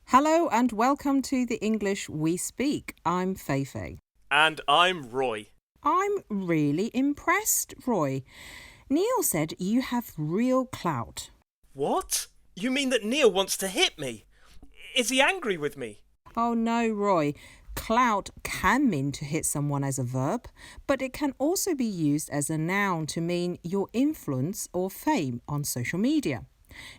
Hello and welcome to the English We Speak. I'm Feifei. And I'm Roy. I'm really impressed, Roy. Neil said you have real clout. What? You mean that Neil wants to hit me? Is he angry with me? Oh no, Roy. Clout can mean to hit someone as a verb, but it can also be used as a noun to mean your influence or fame on social media.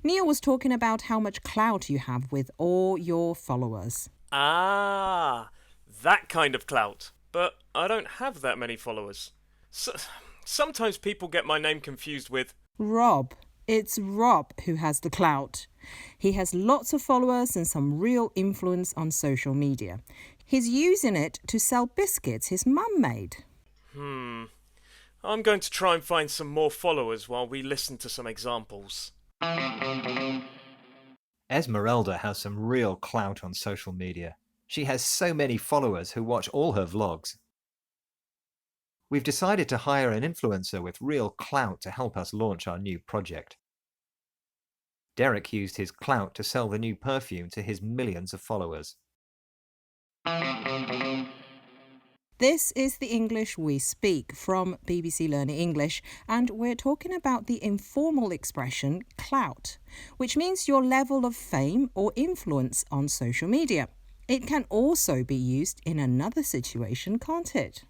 Neil was talking about how much clout you have with all your followers. Ah, that kind of clout. But I don't have that many followers. Sometimes people get my name confused with... Rob. It's Rob who has the clout. He has lots of followers and some real influence on social media. He's using it to sell biscuits his mum made. I'm going to try and find some more followers while we listen to some examples. Esmeralda has some real clout on social media. She has so many followers who watch all her vlogs. We've decided to hire an influencer with real clout to help us launch our new project. Derek used his clout to sell the new perfume to his millions of followers. This is the English We Speak from BBC Learning English, and we're talking about the informal expression clout, which means your level of fame or influence on social media. It can also be used in another situation, can't it?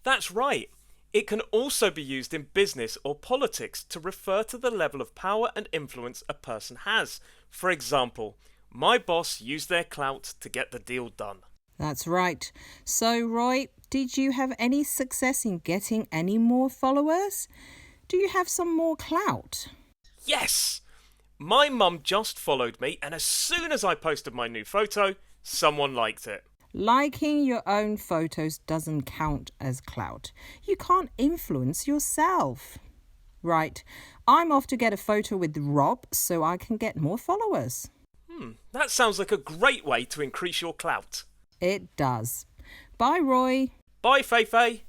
That's right. It can also be used in business or politics to refer to the level of power and influence a person has. For example, my boss used their clout to get the deal done. That's right. So, Roy, did you have any success in getting any more followers? Do you have some more clout? Yes! My mum just followed me, and as soon as I posted my new photo, someone liked it. Liking your own photos doesn't count as clout. You can't influence yourself. Right, I'm off to get a photo with Rob so I can get more followers. That sounds like a great way to increase your clout. It does. Bye, Roy. Bye, Feifei.